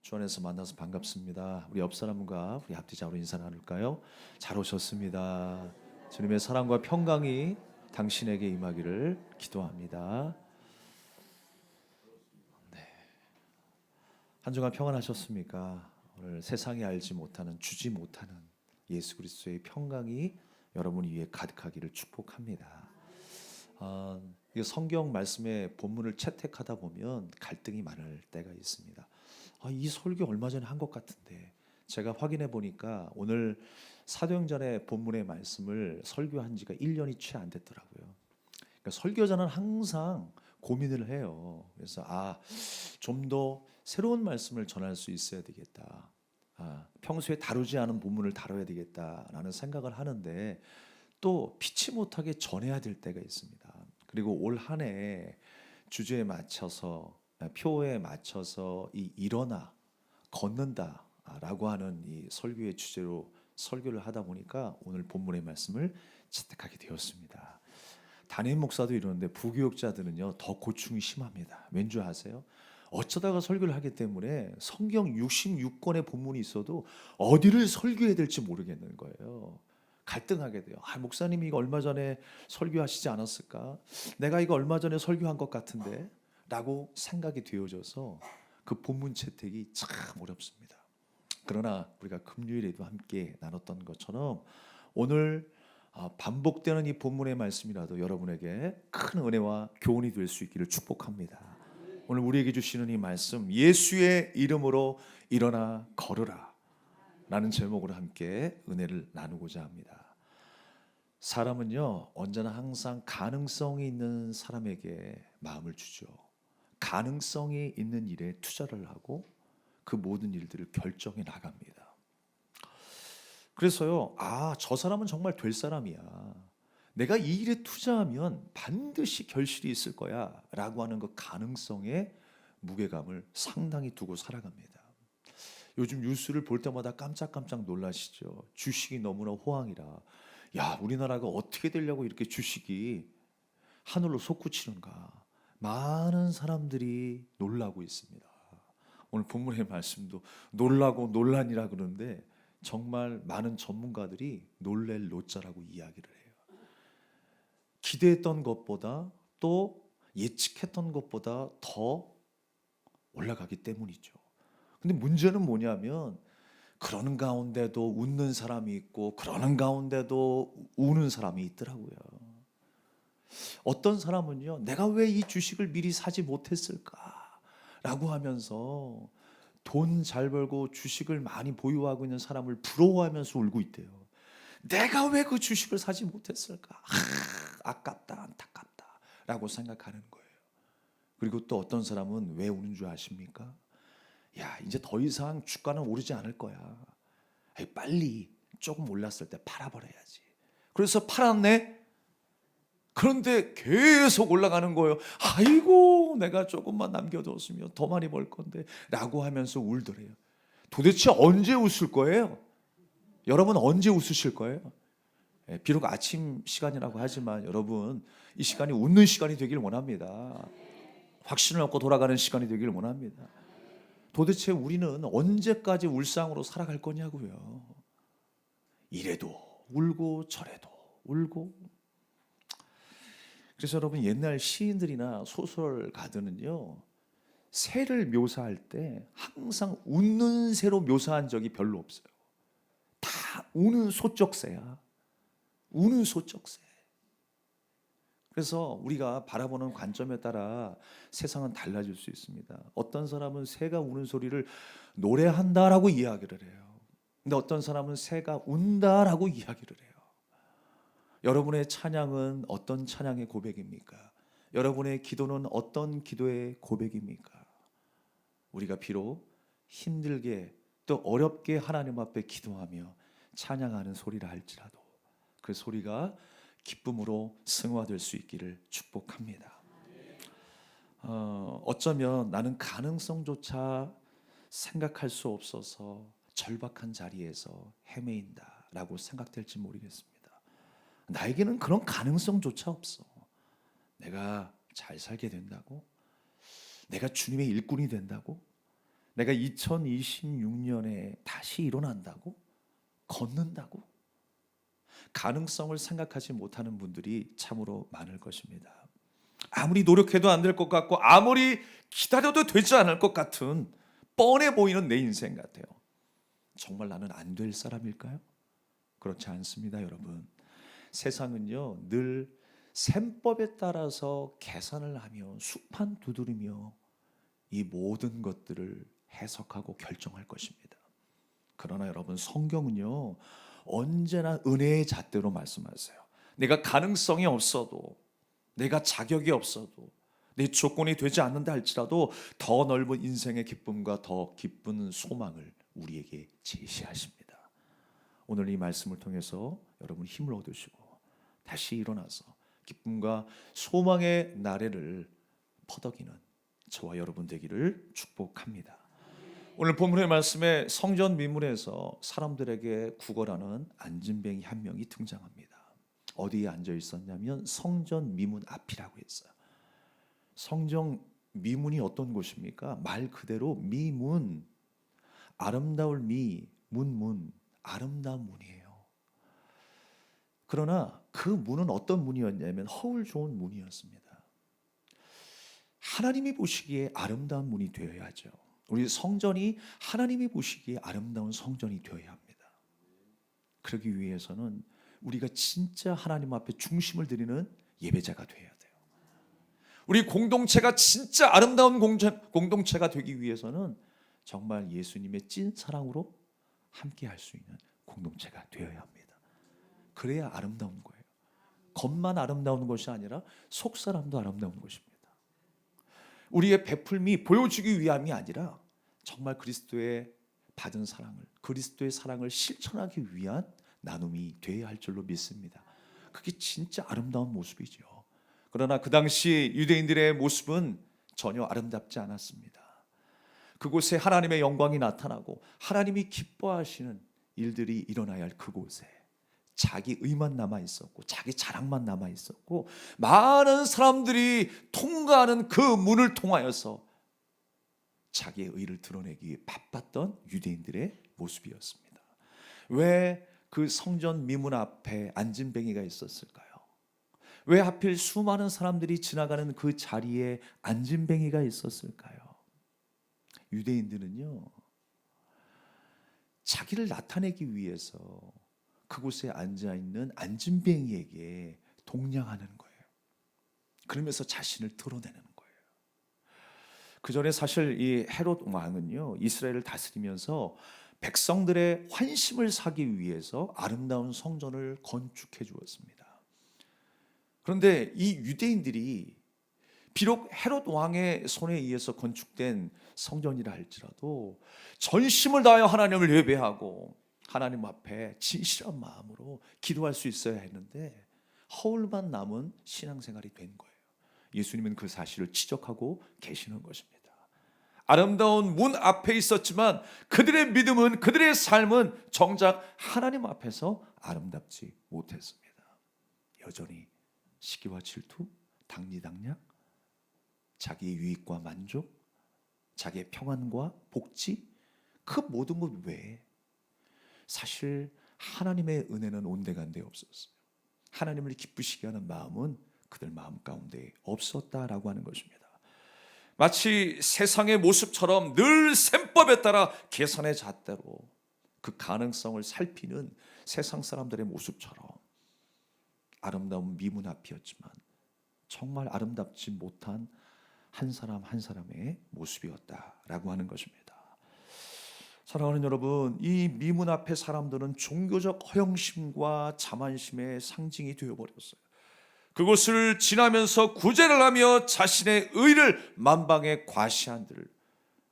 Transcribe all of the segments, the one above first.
주 안에서 만나서 반갑습니다. 우리 옆 사람과 우리 앞뒤자로 인사 나눌까요? 잘 오셨습니다. 주님의 사랑과 평강이 당신에게 임하기를 기도합니다. 한 주간 평안하셨습니까? 오늘 세상이 알지 못하는, 주지 못하는 예수 그리스도의 평강이 여러분 위에 가득하기를 축복합니다. 이 성경 말씀의 본문을 채택하다 보면 갈등이 많을 때가 있습니다. 이 설교 얼마 전에 한 것 같은데 제가 확인해 보니까 오늘 사도행전의 본문의 말씀을 설교한 지가 1년이 채 안 됐더라고요. 그러니까 설교자는 항상 고민을 해요. 그래서 좀 더 새로운 말씀을 전할 수 있어야 되겠다. 평소에 다루지 않은 본문을 다뤄야 되겠다라는 생각을 하는데 또 피치 못하게 전해야 될 때가 있습니다. 그리고 올 한 해 주제에 맞춰서 표에 맞춰서 일어나 걷는다라고 하는 이 설교의 주제로 설교를 하다 보니까 오늘 본문의 말씀을 채택하게 되었습니다. 담임 목사도 이러는데 부교육자들은요 더 고충이 심합니다. 왠지 아세요? 어쩌다가 설교를 하기 때문에 성경 66권의 본문이 있어도 어디를 설교해야 될지 모르겠는 거예요. 갈등하게 돼요. 목사님이 이거 얼마 전에 설교하시지 않았을까? 내가 이거 얼마 전에 설교한 것 같은데? 라고 생각이 되어져서 그 본문 채택이 참 어렵습니다. 그러나 우리가 금요일에도 함께 나눴던 것처럼 오늘 반복되는 이 본문의 말씀이라도 여러분에게 큰 은혜와 교훈이 될 수 있기를 축복합니다. 오늘 우리에게 주시는 이 말씀, 예수의 이름으로 일어나 걸으라 라는 제목으로 함께 은혜를 나누고자 합니다. 사람은요 언제나 항상 가능성이 있는 사람에게 마음을 주죠. 가능성이 있는 일에 투자를 하고 그 모든 일들을 결정해 나갑니다. 그래서요 저 사람은 정말 될 사람이야, 내가 이 일에 투자하면 반드시 결실이 있을 거야 라고 하는 그 가능성에 무게감을 상당히 두고 살아갑니다. 요즘 뉴스를 볼 때마다 깜짝깜짝 놀라시죠. 주식이 너무나 호황이라 우리나라가 어떻게 되려고 이렇게 주식이 하늘로 솟구치는가, 많은 사람들이 놀라고 있습니다. 오늘 본문의 말씀도 놀라고 논란이라 그러는데 정말 많은 전문가들이 놀랄 노자라고 이야기를 해요. 기대했던 것보다 또 예측했던 것보다 더 올라가기 때문이죠. 근데 문제는 뭐냐면 그러는 가운데도 웃는 사람이 있고 그러는 가운데도 우는 사람이 있더라고요. 어떤 사람은요 내가 왜 이 주식을 미리 사지 못했을까 라고 하면서 돈 잘 벌고 주식을 많이 보유하고 있는 사람을 부러워하면서 울고 있대요. 내가 왜 그 주식을 사지 못했을까, 아깝다 안타깝다 라고 생각하는 거예요. 그리고 또 어떤 사람은 왜 우는 줄 아십니까? 이제 더 이상 주가는 오르지 않을 거야, 빨리 조금 올랐을 때 팔아버려야지. 그래서 팔았네. 그런데 계속 올라가는 거예요. 아이고 내가 조금만 남겨뒀으면 더 많이 벌 건데 라고 하면서 울더래요. 도대체 언제 웃을 거예요? 여러분 언제 웃으실 거예요? 비록 아침 시간이라고 하지만 여러분 이 시간이 웃는 시간이 되길 원합니다. 확신을 얻고 돌아가는 시간이 되길 원합니다. 도대체 우리는 언제까지 울상으로 살아갈 거냐고요. 이래도 울고 저래도 울고. 그래서 여러분 옛날 시인들이나 소설가들은요 새를 묘사할 때 항상 웃는 새로 묘사한 적이 별로 없어요. 다 우는 소쩍새야. 우는 소쩍새. 그래서 우리가 바라보는 관점에 따라 세상은 달라질 수 있습니다. 어떤 사람은 새가 우는 소리를 노래한다라고 이야기를 해요. 근데 어떤 사람은 새가 운다라고 이야기를 해요. 여러분의 찬양은 어떤 찬양의 고백입니까? 여러분의 기도는 어떤 기도의 고백입니까? 우리가 비록 힘들게 또 어렵게 하나님 앞에 기도하며 찬양하는 소리라 할지라도 그 소리가 기쁨으로 승화될 수 있기를 축복합니다. 어쩌면 나는 가능성조차 생각할 수 없어서 절박한 자리에서 헤매인다라고 생각될지 모르겠습니다. 나에게는 그런 가능성조차 없어. 내가 잘 살게 된다고? 내가 주님의 일꾼이 된다고? 내가 2026년에 다시 일어난다고? 걷는다고? 가능성을 생각하지 못하는 분들이 참으로 많을 것입니다. 아무리 노력해도 안 될 것 같고 아무리 기다려도 되지 않을 것 같은 뻔해 보이는 내 인생 같아요. 정말 나는 안 될 사람일까요? 그렇지 않습니다, 여러분. 세상은요, 늘 셈법에 따라서 계산을 하며 수판 두드리며 이 모든 것들을 해석하고 결정할 것입니다. 그러나 여러분, 성경은요 언제나 은혜의 잣대로 말씀하세요. 내가 가능성이 없어도, 내가 자격이 없어도, 내 조건이 되지 않는다 할지라도 더 넓은 인생의 기쁨과 더 기쁜 소망을 우리에게 제시하십니다. 오늘 이 말씀을 통해서 여러분 힘을 얻으시고 다시 일어나서 기쁨과 소망의 나래를 퍼덕이는 저와 여러분 되기를 축복합니다. 오늘 본문의 말씀에 성전 미문에서 사람들에게 구걸하는 안진뱅이 한 명이 등장합니다. 어디에 앉아 있었냐면 성전 미문 앞이라고 했어요. 성전 미문이 어떤 곳입니까? 말 그대로 미문, 아름다울 미, 문문, 아름다운 문이에요. 그러나 그 문은 어떤 문이었냐면 허울 좋은 문이었습니다. 하나님이 보시기에 아름다운 문이 되어야죠. 우리 성전이 하나님이 보시기에 아름다운 성전이 되어야 합니다. 그러기 위해서는 우리가 진짜 하나님 앞에 중심을 드리는 예배자가 되어야 돼요. 우리 공동체가 진짜 아름다운 공동체가 되기 위해서는 정말 예수님의 찐 사랑으로 함께 할 수 있는 공동체가 되어야 합니다. 그래야 아름다운 거예요. 겉만 아름다운 것이 아니라 속 사람도 아름다운 것입니다. 우리의 베풀미 보여주기 위함이 아니라 정말 그리스도의 받은 사랑을, 그리스도의 사랑을 실천하기 위한 나눔이 되어야 할 줄로 믿습니다. 그게 진짜 아름다운 모습이죠. 그러나 그 당시 유대인들의 모습은 전혀 아름답지 않았습니다. 그곳에 하나님의 영광이 나타나고 하나님이 기뻐하시는 일들이 일어나야 할 그곳에 자기 의만 남아 있었고 자기 자랑만 남아 있었고 많은 사람들이 통과하는 그 문을 통하여서 자기의 의를 드러내기 위해 바빴던 유대인들의 모습이었습니다. 왜 그 성전 미문 앞에 안진뱅이가 있었을까요? 왜 하필 수많은 사람들이 지나가는 그 자리에 안진뱅이가 있었을까요? 유대인들은요, 자기를 나타내기 위해서 그곳에 앉아있는 안진뱅이에게 동냥하는 거예요. 그러면서 자신을 드러내는 거예요. 그 전에 사실 이 헤롯 왕은요, 이스라엘을 다스리면서 백성들의 환심을 사기 위해서 아름다운 성전을 건축해 주었습니다. 그런데 이 유대인들이 비록 헤롯 왕의 손에 의해서 건축된 성전이라 할지라도 전심을 다하여 하나님을 예배하고 하나님 앞에 진실한 마음으로 기도할 수 있어야 했는데 허울만 남은 신앙생활이 된 거예요. 예수님은 그 사실을 지적하고 계시는 것입니다. 아름다운 문 앞에 있었지만 그들의 믿음은, 그들의 삶은 정작 하나님 앞에서 아름답지 못했습니다. 여전히 시기와 질투, 당리당략, 자기의 유익과 만족, 자기의 평안과 복지, 그 모든 것 외에 사실 하나님의 은혜는 온데간데 없었어요. 하나님을 기쁘시게 하는 마음은 그들 마음 가운데 없었다라고 하는 것입니다. 마치 세상의 모습처럼 늘 셈법에 따라 계산의 잣대로 그 가능성을 살피는 세상 사람들의 모습처럼 아름다운 미문 앞이었지만 정말 아름답지 못한 한 사람 한 사람의 모습이었다라고 하는 것입니다. 사랑하는 여러분, 이 미문 앞의 사람들은 종교적 허영심과 자만심의 상징이 되어버렸어요. 그곳을 지나면서 구제를 하며 자신의 의를 만방에 과시한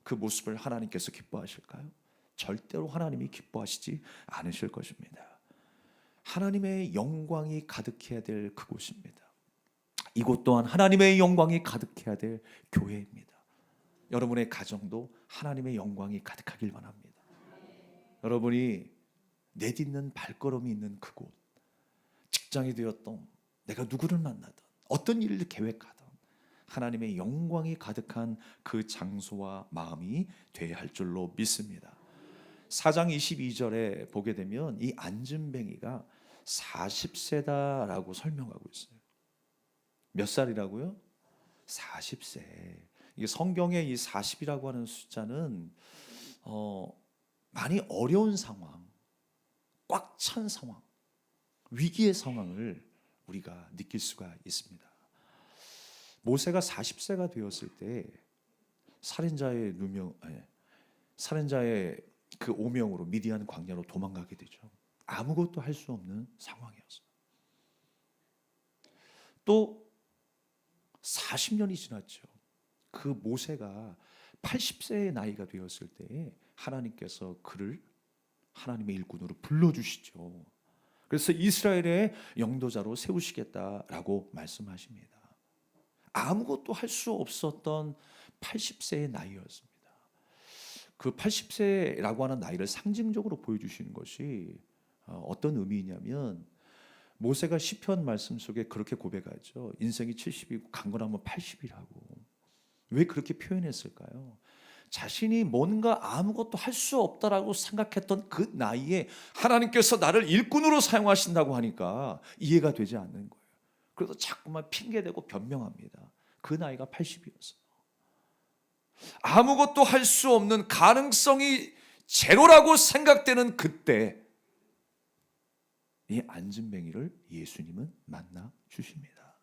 그 모습을 하나님께서 기뻐하실까요? 절대로 하나님이 기뻐하시지 않으실 것입니다. 하나님의 영광이 가득해야 될 그곳입니다. 이곳 또한 하나님의 영광이 가득해야 될 교회입니다. 여러분의 가정도 하나님의 영광이 가득하길 바랍니다. 여러분이 내딛는 발걸음이 있는 그곳, 직장이 되었던 내가 누구를 만나든 어떤 일을 계획하든 하나님의 영광이 가득한 그 장소와 마음이 돼야 할 줄로 믿습니다. 4장 22절에 보게 되면 이 안진뱅이가 40세다라고 설명하고 있어요. 몇 살이라고요? 40세. 이게 성경에 이 40이라고 하는 숫자는 많이 어려운 상황, 꽉 찬 상황, 위기의 상황을 우리가 느낄 수가 있습니다. 모세가 40세가 되었을 때 살인자의 그 오명으로 미디안 광야로 도망가게 되죠. 아무것도 할 수 없는 상황이었어요. 또 40년이 지났죠. 그 모세가 80세의 나이가 되었을 때 하나님께서 그를 하나님의 일꾼으로 불러주시죠. 그래서 이스라엘의 영도자로 세우시겠다라고 말씀하십니다. 아무것도 할 수 없었던 80세의 나이였습니다. 그 80세라고 하는 나이를 상징적으로 보여주시는 것이 어떤 의미냐면, 모세가 시편 말씀 속에 그렇게 고백하죠. 인생이 70이고 강건하면 80이라고. 왜 그렇게 표현했을까요? 자신이 뭔가 아무것도 할 수 없다라고 생각했던 그 나이에 하나님께서 나를 일꾼으로 사용하신다고 하니까 이해가 되지 않는 거예요. 그래서 자꾸만 핑계대고 변명합니다. 그 나이가 80이었어요. 아무것도 할 수 없는, 가능성이 제로라고 생각되는 그때 이 안진뱅이를 예수님은 만나 주십니다.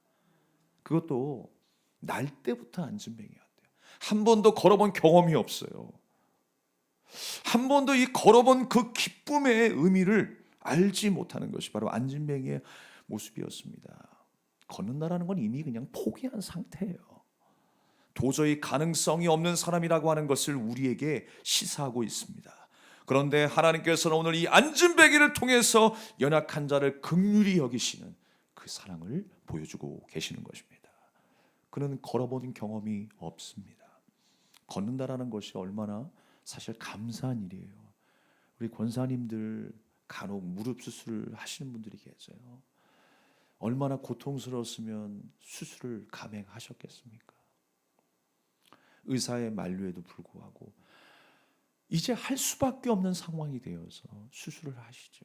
그것도 날 때부터 안진뱅이였대요. 한 번도 걸어본 경험이 없어요. 한 번도 이 걸어본 그 기쁨의 의미를 알지 못하는 것이 바로 안진뱅이의 모습이었습니다. 걷는다라는 건 이미 그냥 포기한 상태예요. 도저히 가능성이 없는 사람이라고 하는 것을 우리에게 시사하고 있습니다. 그런데 하나님께서는 오늘 이 안진뱅이를 통해서 연약한 자를 긍휼히 여기시는 그 사랑을 보여주고 계시는 것입니다. 그는 걸어본 경험이 없습니다. 걷는다라는 것이 얼마나 사실 감사한 일이에요. 우리 권사님들 간혹 무릎 수술을 하시는 분들이 계세요. 얼마나 고통스러웠으면 수술을 감행하셨겠습니까? 의사의 만류에도 불구하고 이제 할 수밖에 없는 상황이 되어서 수술을 하시죠.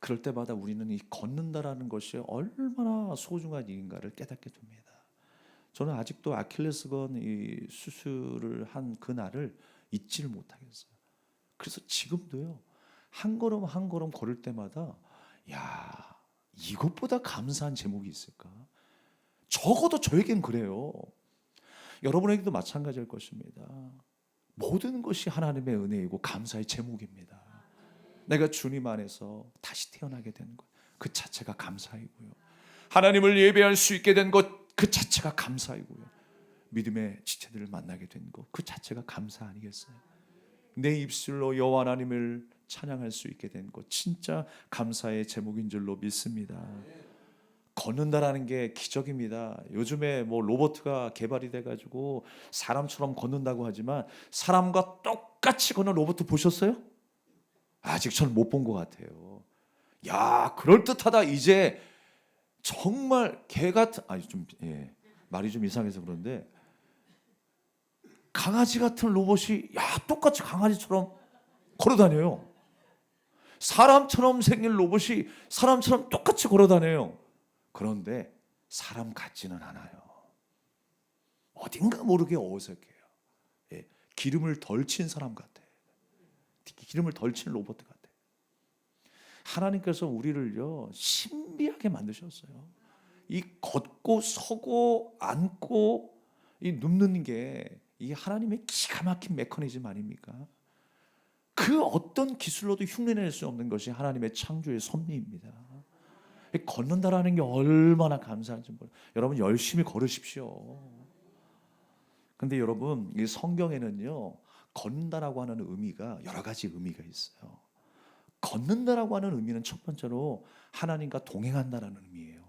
그럴 때마다 우리는 이 걷는다라는 것이 얼마나 소중한 일인가를 깨닫게 됩니다. 저는 아직도 아킬레스건 이 수술을 한 그날을 잊지를 못하겠어요. 그래서 지금도요, 한 걸음 한 걸음 걸을 때마다 야, 이것보다 감사한 제목이 있을까? 적어도 저에겐 그래요. 여러분에게도 마찬가지일 것입니다. 모든 것이 하나님의 은혜이고 감사의 제목입니다. 내가 주님 안에서 다시 태어나게 된 것, 그 자체가 감사이고요. 하나님을 예배할 수 있게 된 것, 그 자체가 감사이고요. 믿음의 지체들을 만나게 된 것, 그 자체가 감사 아니겠어요? 내 입술로 여호와 하나님을 찬양할 수 있게 된 것, 진짜 감사의 제목인 줄로 믿습니다. 걷는다라는 게 기적입니다. 요즘에 뭐 로봇가 개발이 돼가지고 사람처럼 걷는다고 하지만 사람과 똑같이 걷는 로봇 보셨어요? 아직 저는 못 본 것 같아요. 야, 그럴듯하다. 이제 정말 개 같은, 말이 좀 이상해서 그런데 강아지 같은 로봇이 똑같이 강아지처럼 걸어다녀요. 사람처럼 생긴 로봇이 사람처럼 똑같이 걸어다녀요. 그런데 사람 같지는 않아요. 어딘가 모르게 어색해요. 기름을 덜 친 사람 같아. 기름을 덜 친 로봇 같아. 하나님께서 우리를요 신비하게 만드셨어요. 이 걷고 서고 앉고 이 눕는 게 이 하나님의 기가 막힌 메커니즘 아닙니까? 그 어떤 기술로도 흉내낼 수 없는 것이 하나님의 창조의 섭리입니다. 걷는다라는 게 얼마나 감사한지 몰라요. 여러분 열심히 걸으십시오. 근데 여러분 이 성경에는요 걷는다라고 하는 의미가 여러 가지 의미가 있어요. 걷는다라고 하는 의미는 첫 번째로 하나님과 동행한다라는 의미예요.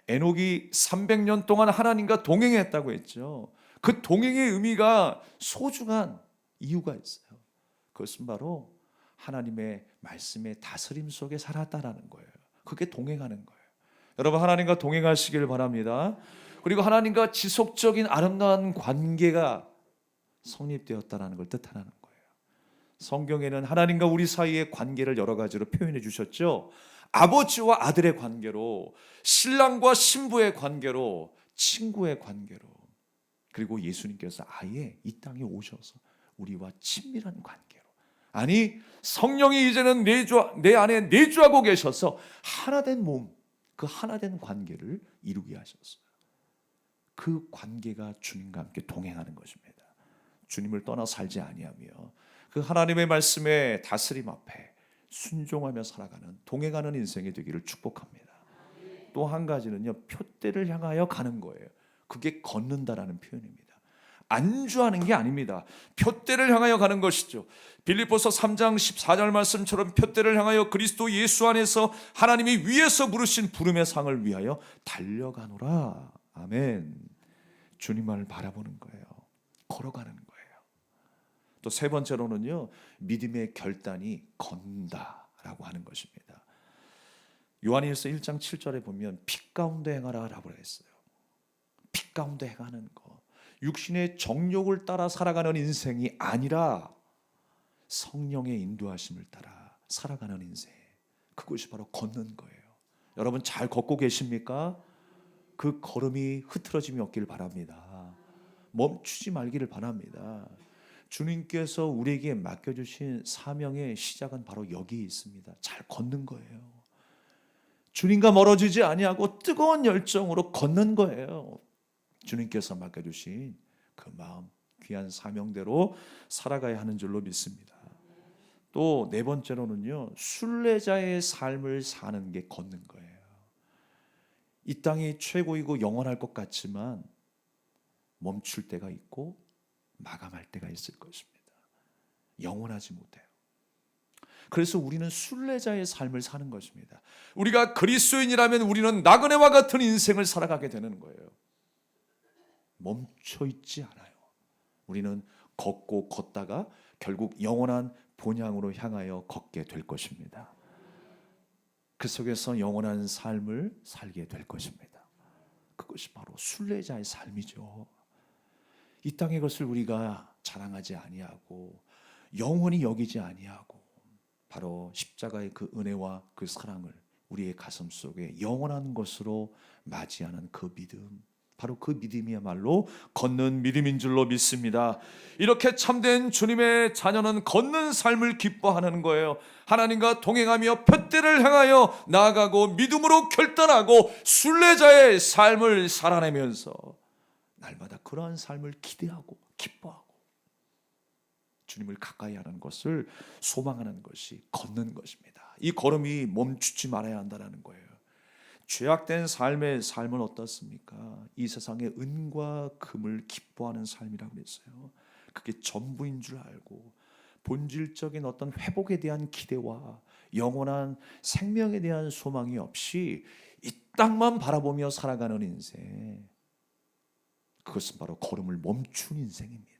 에녹이 300년 동안 하나님과 동행했다고 했죠. 그 동행의 의미가 소중한 이유가 있어요. 그것은 바로 하나님의 말씀의 다스림 속에 살았다라는 거예요. 그게 동행하는 거예요. 여러분 하나님과 동행하시길 바랍니다. 그리고 하나님과 지속적인 아름다운 관계가 성립되었다는 걸 뜻하는 거예요. 성경에는 하나님과 우리 사이의 관계를 여러 가지로 표현해 주셨죠. 아버지와 아들의 관계로, 신랑과 신부의 관계로, 친구의 관계로, 그리고 예수님께서 아예 이 땅에 오셔서 우리와 친밀한 관계로, 아니 성령이 이제는 내 안에 내주하고 계셔서 하나된 몸, 그 하나된 관계를 이루게 하셨어요. 그 관계가 주님과 함께 동행하는 것입니다. 주님을 떠나 살지 아니하며 그 하나님의 말씀에 다스림 앞에 순종하며 살아가는, 동행하는 인생이 되기를 축복합니다. 또 한 가지는요, 표대를 향하여 가는 거예요. 그게 걷는다라는 표현입니다. 안주하는 게 아닙니다. 표대를 향하여 가는 것이죠. 빌립보서 3장 14절 말씀처럼 표대를 향하여 그리스도 예수 안에서 하나님이 위에서 부르신 부름의 상을 위하여 달려가노라. 아멘. 주님만을 바라보는 거예요. 걸어가는 거예요. 또 세 번째로는요, 믿음의 결단이 걷는다라고 하는 것입니다. 요한일서 1장 7절에 보면 피 가운데 행하라 라고 했어요. 피 가운데 행하는 거, 육신의 정욕을 따라 살아가는 인생이 아니라 성령의 인도하심을 따라 살아가는 인생, 그것이 바로 걷는 거예요. 여러분 잘 걷고 계십니까? 그 걸음이 흐트러짐이 없기를 바랍니다. 멈추지 말기를 바랍니다. 주님께서 우리에게 맡겨주신 사명의 시작은 바로 여기에 있습니다. 잘 걷는 거예요. 주님과 멀어지지 아니하고 뜨거운 열정으로 걷는 거예요. 주님께서 맡겨주신 그 마음, 귀한 사명대로 살아가야 하는 줄로 믿습니다. 또 네 번째로는요, 순례자의 삶을 사는 게 걷는 거예요. 이 땅이 최고이고 영원할 것 같지만 멈출 때가 있고 마감할 때가 있을 것입니다. 영원하지 못해요. 그래서 우리는 순례자의 삶을 사는 것입니다. 우리가 그리스도인이라면 우리는 나그네와 같은 인생을 살아가게 되는 거예요. 멈춰 있지 않아요. 우리는 걷고 걷다가 결국 영원한 본향으로 향하여 걷게 될 것입니다. 그 속에서 영원한 삶을 살게 될 것입니다. 그것이 바로 순례자의 삶이죠. 이 땅의 것을 우리가 자랑하지 아니하고 영원히 여기지 아니하고 바로 십자가의 그 은혜와 그 사랑을 우리의 가슴 속에 영원한 것으로 맞이하는 그 믿음, 바로 그 믿음이야말로 걷는 믿음인 줄로 믿습니다. 이렇게 참된 주님의 자녀는 걷는 삶을 기뻐하는 거예요. 하나님과 동행하며 표대를 향하여 나아가고 믿음으로 결단하고 순례자의 삶을 살아내면서 날마다 그러한 삶을 기대하고 기뻐하고 주님을 가까이 하는 것을 소망하는 것이 걷는 것입니다. 이 걸음이 멈추지 말아야 한다는 거예요. 죄악된 삶의 삶은 어떻습니까? 이 세상의 은과 금을 기뻐하는 삶이라고 했어요. 그게 전부인 줄 알고 본질적인 어떤 회복에 대한 기대와 영원한 생명에 대한 소망이 없이 이 땅만 바라보며 살아가는 인생, 그것은 바로 걸음을 멈춘 인생입니다.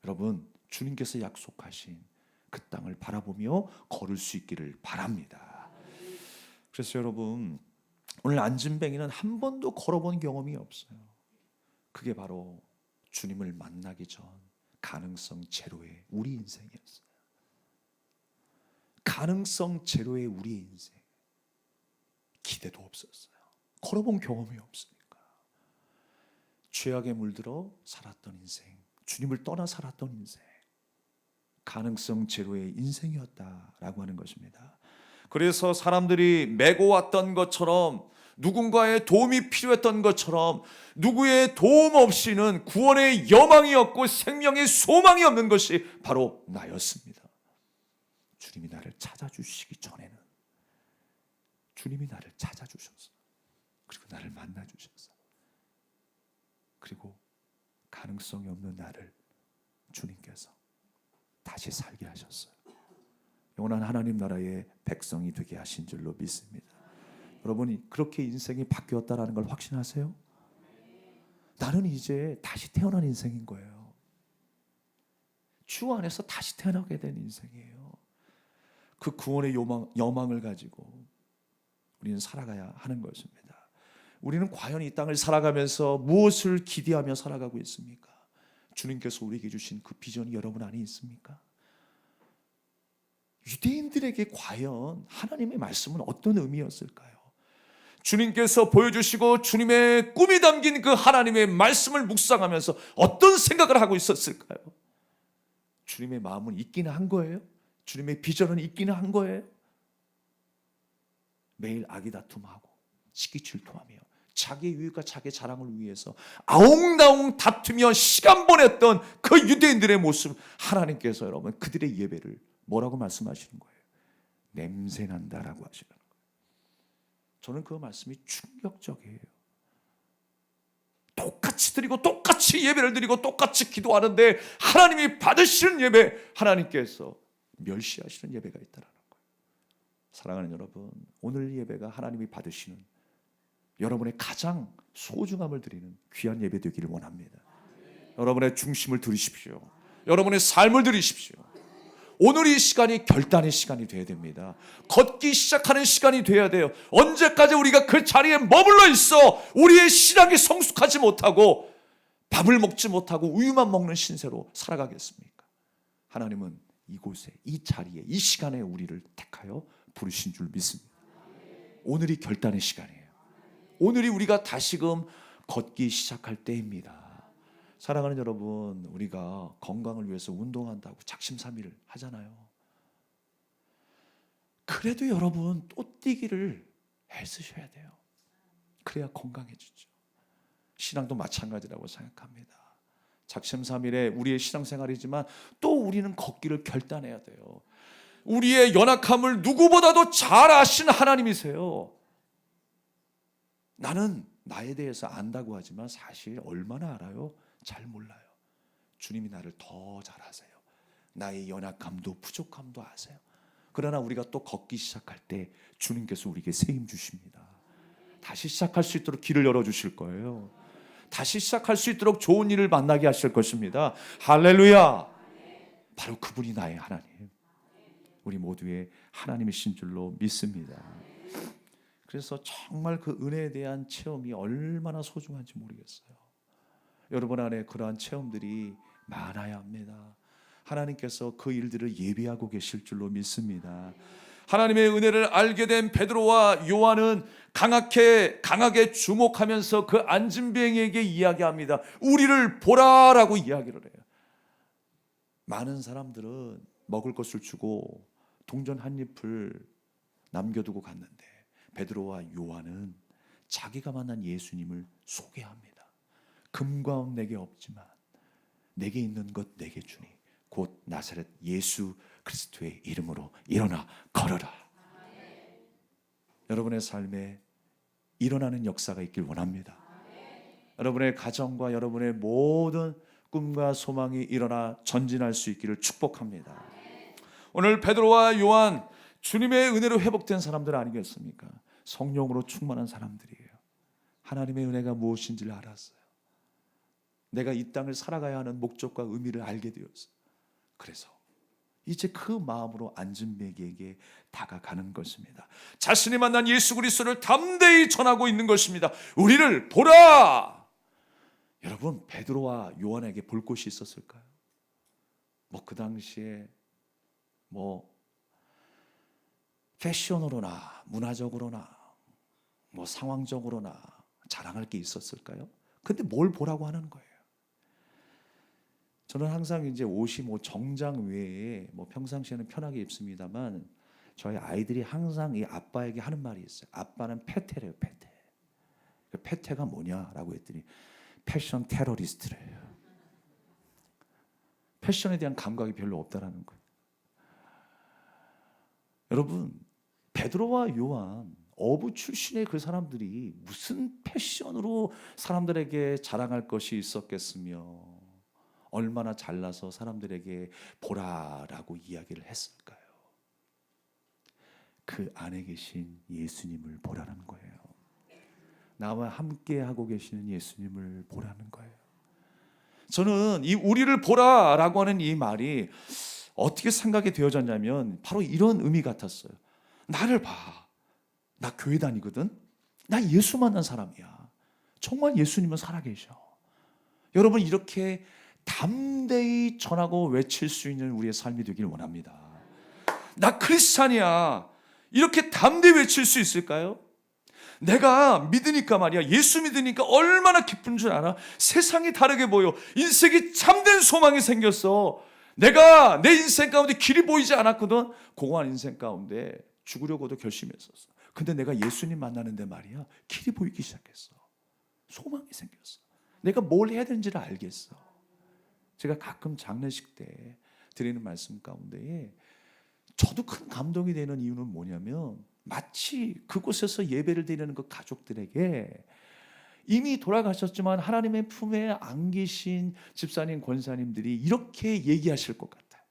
여러분, 주님께서 약속하신 그 땅을 바라보며 걸을 수 있기를 바랍니다. 그래서 여러분, 오늘 안진뱅이는 한 번도 걸어본 경험이 없어요. 그게 바로 주님을 만나기 전 가능성 제로의 우리 인생이었어요. 가능성 제로의 우리 인생, 기대도 없었어요. 걸어본 경험이 없으니까. 죄악에 물들어 살았던 인생, 주님을 떠나 살았던 인생, 가능성 제로의 인생이었다라고 하는 것입니다. 그래서 사람들이 메고 왔던 것처럼, 누군가의 도움이 필요했던 것처럼 누구의 도움 없이는 구원의 여망이 없고 생명의 소망이 없는 것이 바로 나였습니다. 주님이 나를 찾아주시기 전에는 주님이 나를 찾아주셨어요. 그리고 나를 만나주셨어요. 그리고 가능성이 없는 나를 주님께서 다시 살게 하셨어요. 영원한 하나님 나라의 백성이 되게 하신 줄로 믿습니다. 여러분이 그렇게 인생이 바뀌었다라는 걸 확신하세요? 나는 이제 다시 태어난 인생인 거예요. 주 안에서 다시 태어나게 된 인생이에요. 그 구원의 여망을 가지고 우리는 살아가야 하는 것입니다. 우리는 과연 이 땅을 살아가면서 무엇을 기대하며 살아가고 있습니까? 주님께서 우리에게 주신 그 비전이 여러분 안에 있습니까? 유대인들에게 과연 하나님의 말씀은 어떤 의미였을까요? 주님께서 보여주시고 주님의 꿈이 담긴 그 하나님의 말씀을 묵상하면서 어떤 생각을 하고 있었을까요? 주님의 마음은 있기는 한 거예요? 주님의 비전은 있기는 한 거예요? 매일 아기다툼하고 시기질투하며 자기의 유익과 자기의 자랑을 위해서 아웅다웅 다투며 시간 보냈던 그 유대인들의 모습, 하나님께서 여러분 그들의 예배를 뭐라고 말씀하시는 거예요? 냄새난다라고 하시는 거예요. 저는 그 말씀이 충격적이에요. 똑같이 드리고 똑같이 예배를 드리고 똑같이 기도하는데 하나님이 받으시는 예배, 하나님께서 멸시하시는 예배가 있다는 거예요. 사랑하는 여러분, 오늘 예배가 하나님이 받으시는 여러분의 가장 소중함을 드리는 귀한 예배 되기를 원합니다. 여러분의 중심을 드리십시오. 여러분의 삶을 드리십시오. 오늘 이 시간이 결단의 시간이 되어야 됩니다. 걷기 시작하는 시간이 되어야 돼요. 언제까지 우리가 그 자리에 머물러 있어 우리의 신앙이 성숙하지 못하고 밥을 먹지 못하고 우유만 먹는 신세로 살아가겠습니까? 하나님은 이곳에, 이 자리에, 이 시간에 우리를 택하여 부르신 줄 믿습니다. 오늘이 결단의 시간이에요. 오늘이 우리가 다시금 걷기 시작할 때입니다. 사랑하는 여러분, 우리가 건강을 위해서 운동한다고 작심삼일 하잖아요. 그래도 여러분 또 뛰기를 애쓰셔야 돼요. 그래야 건강해지죠. 신앙도 마찬가지라고 생각합니다. 작심삼일에 우리의 신앙생활이지만 또 우리는 걷기를 결단해야 돼요. 우리의 연약함을 누구보다도 잘 아시는 하나님이세요. 나는 나에 대해서 안다고 하지만 사실 얼마나 알아요? 잘 몰라요. 주님이 나를 더 잘 아세요. 나의 연약함도 부족함도 아세요. 그러나 우리가 또 걷기 시작할 때 주님께서 우리에게 새 힘 주십니다. 다시 시작할 수 있도록 길을 열어주실 거예요. 다시 시작할 수 있도록 좋은 일을 만나게 하실 것입니다. 할렐루야. 바로 그분이 나의 하나님, 우리 모두의 하나님이신 줄로 믿습니다. 그래서 정말 그 은혜에 대한 체험이 얼마나 소중한지 모르겠어요. 여러분 안에 그러한 체험들이 많아야 합니다. 하나님께서 그 일들을 예비하고 계실 줄로 믿습니다. 하나님의 은혜를 알게 된 베드로와 요한은 강하게 주목하면서 그 안진뱅이에게 이야기합니다. 우리를 보라라고 이야기를 해요. 많은 사람들은 먹을 것을 주고 동전 한 잎을 남겨두고 갔는데 베드로와 요한은 자기가 만난 예수님을 소개합니다. 금과 은 내게 없지만 내게 있는 것 내게 주니 곧 나사렛 예수 그리스도의 이름으로 일어나 걸어라. 여러분의 삶에 일어나는 역사가 있길 원합니다. 여러분의 가정과 여러분의 모든 꿈과 소망이 일어나 전진할 수 있기를 축복합니다. 오늘 베드로와 요한, 주님의 은혜로 회복된 사람들 아니겠습니까? 성령으로 충만한 사람들이에요. 하나님의 은혜가 무엇인지를 알았어요. 내가 이 땅을 살아가야 하는 목적과 의미를 알게 되었어요. 그래서 이제 그 마음으로 안진뱅이에게 다가가는 것입니다. 자신이 만난 예수 그리스도를 담대히 전하고 있는 것입니다. 우리를 보라. 여러분, 베드로와 요한에게 볼 곳이 있었을까요? 그 당시에 패션으로나 문화적으로나 상황적으로나 자랑할 게 있었을까요? 근데 뭘 보라고 하는 거예요? 저는 항상 이제 옷이 정장 외에 평상시에는 편하게 입습니다만 저희 아이들이 항상 이 아빠에게 하는 말이 있어요. 아빠는 패테래요, 패테. 패테가 뭐냐라고 했더니 패션 테러리스트래요. 패션에 대한 감각이 별로 없다라는 거예요. 여러분, 베드로와 요한 어부 출신의 그 사람들이 무슨 패션으로 사람들에게 자랑할 것이 있었겠으며 얼마나 잘나서 사람들에게 보라라고 이야기를 했을까요? 그 안에 계신 예수님을 보라는 거예요. 나와 함께 하고 계시는 예수님을 보라는 거예요. 저는 이 우리를 보라라고 하는 이 말이 어떻게 생각이 되어졌냐면 바로 이런 의미 같았어요. 나를 봐. 나 교회 다니거든. 나 예수 만난 사람이야. 정말 예수님은 살아계셔. 여러분, 이렇게 담대히 전하고 외칠 수 있는 우리의 삶이 되길 원합니다. 나 크리스찬이야. 이렇게 담대히 외칠 수 있을까요? 내가 믿으니까 말이야, 예수 믿으니까 얼마나 기쁜 줄 알아? 세상이 다르게 보여. 인생이 참된 소망이 생겼어. 내가 내 인생 가운데 길이 보이지 않았거든. 공허한 인생 가운데 죽으려고도 결심했었어. 근데 내가 예수님 만나는데 말이야, 길이 보이기 시작했어. 소망이 생겼어. 내가 뭘 해야 되는지를 알겠어. 제가 가끔 장례식 때 드리는 말씀 가운데에 저도 큰 감동이 되는 이유는 뭐냐면, 마치 그곳에서 예배를 드리는 그 가족들에게 이미 돌아가셨지만 하나님의 품에 안기신 집사님, 권사님들이 이렇게 얘기하실 것 같아요.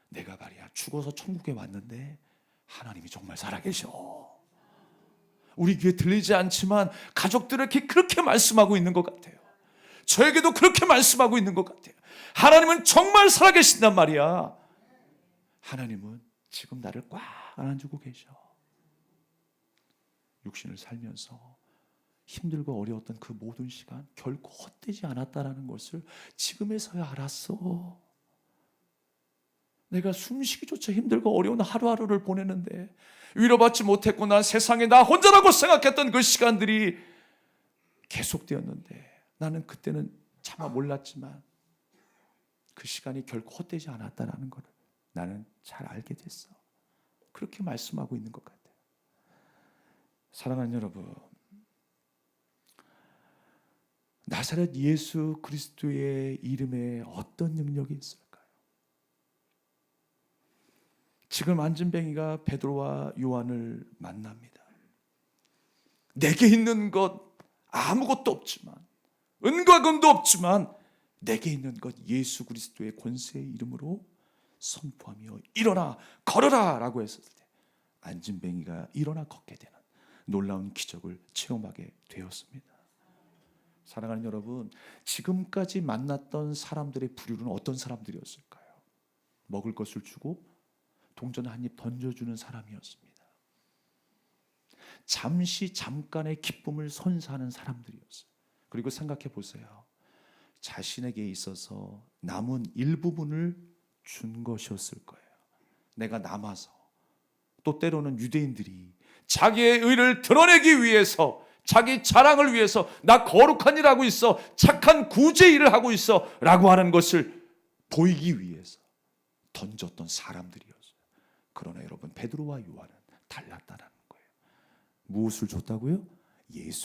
내가 말이야, 죽어서 천국에 왔는데 하나님이 정말 살아계셔. 우리 귀에 들리지 않지만 가족들에게 그렇게 말씀하고 있는 것 같아요. 저에게도 그렇게 말씀하고 있는 것 같아요. 하나님은 정말 살아계신단 말이야. 하나님은 지금 나를 꽉 안아주고 계셔. 육신을 살면서 힘들고 어려웠던 그 모든 시간 결코 헛되지 않았다는 것을 지금에서야 알았어. 내가 숨쉬기조차 힘들고 어려운 하루하루를 보내는데 위로받지 못했고 난 세상에 나 혼자라고 생각했던 그 시간들이 계속되었는데, 나는 그때는 차마 몰랐지만 그 시간이 결코 헛되지 않았다는 것을 나는 잘 알게 됐어. 그렇게 말씀하고 있는 것 같아요. 사랑하는 여러분, 나사렛 예수 그리스도의 이름에 어떤 능력이 있을까요? 지금 안진뱅이가 베드로와 요한을 만납니다. 내게 있는 것 아무것도 없지만, 은과 금도 없지만 내게 있는 것 예수 그리스도의 권세의 이름으로 선포하며 일어나 걸어라 라고 했을 때 안진뱅이가 일어나 걷게 되는 놀라운 기적을 체험하게 되었습니다. 사랑하는 여러분, 지금까지 만났던 사람들의 부류는 어떤 사람들이었을까요? 먹을 것을 주고 동전 한 입 던져주는 사람이었습니다. 잠깐의 기쁨을 선사하는 사람들이었어요. 그리고 생각해 보세요. 자신에게 있어서 남은 일부분을 준 것이었을 거예요. 내가 남아서, 또 때로는 유대인들이 자기의 의를 드러내기 위해서, 자기 자랑을 위해서 나 거룩한 일 하고 있어, 착한 구제 일을 하고 있어 라고 하는 것을 보이기 위해서 던졌던 사람들이었어요. 그러나 여러분, 베드로와 요한은 달랐다는 거예요. 무엇을 줬다고요? 예수